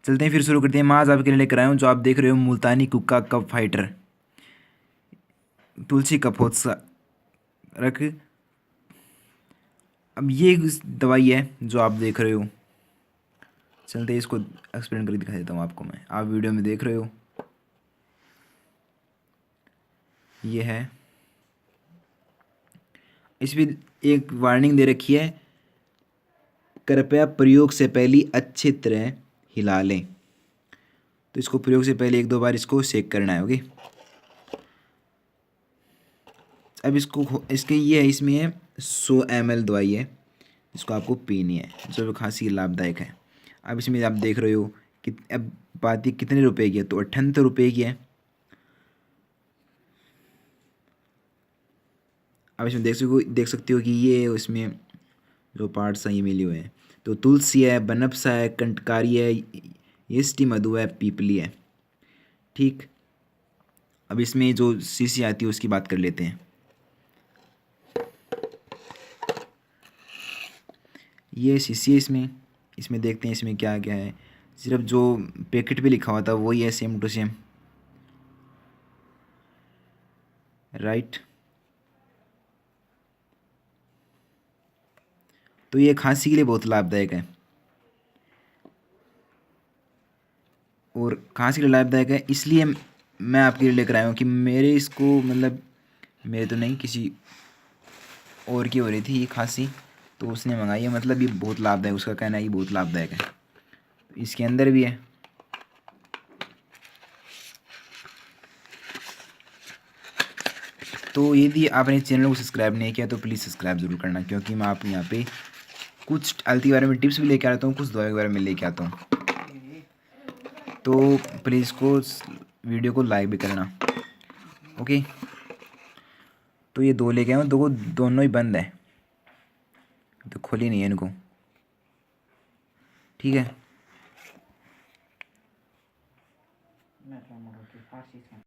चलते हैं, फिर शुरू करते हैं। मैं आज आपके लिए लेकर आया हूँ जो आप देख रहे हो, मुल्तानी कुक्का कप फाइटर, तुलसी कपोत्सा रख। अब ये दवाई है जो आप देख रहे हो। चलते हैं, इसको एक्सप्लेन करके दिखा देता हूँ आपको मैं। आप वीडियो में देख रहे हो, ये है। इसमें एक वार्निंग दे रखी है, कृपया प्रयोग से पहले अच्छी तरह हिला लें। तो इसको प्रयोग से पहले 1-2 बार इसको सेक करना है। ओके, अब इसके ये है, इसमें है 100 ml दवाई है, इसको आपको पीनी है, जो खांसी लाभदायक है। अब इसमें आप देख रहे हो कि अब बात ये कितने रुपए की है, तो 78 रुपये की है। अब इसमें देख सकते हो कि ये इसमें जो पार्ट्स हैं ये मिले हुए हैं। तो तुलसी है, बनफसा है, कंटकारी है, यष्टि मधु है, पीपली है। ठीक, अब इसमें जो शीशी आती है उसकी बात कर लेते हैं। ये शीशी है, इसमें देखते हैं इसमें क्या क्या है। सिर्फ जो पैकेट पे लिखा हुआ था वही है, सेम टू सेम, राइट। तो ये खांसी के लिए बहुत लाभदायक है, और खांसी के लिए लाभदायक है, इसलिए मैं आपके लिए लेकर आया हूँ कि मेरे इसको मतलब मेरे तो नहीं, किसी और की हो रही थी ये खांसी, तो उसने मंगाई है। मतलब ये बहुत लाभदायक, उसका कहना है ये बहुत लाभदायक है। तो इसके अंदर भी है। तो यदि आपने चैनल को सब्सक्राइब नहीं किया तो प्लीज़ सब्सक्राइब ज़रूर करना, क्योंकि मैं आप यहाँ पे कुछ हेल्थ के बारे में टिप्स भी लेके आता हूँ, कुछ दवाई के बारे में लेके आता हूँ। तो प्लीज़ वीडियो को लाइक भी करना। ओके, तो ये 2 लेके आया हूँ, दोनों ही बंद है, तो खोली नहीं है इनको। ठीक है।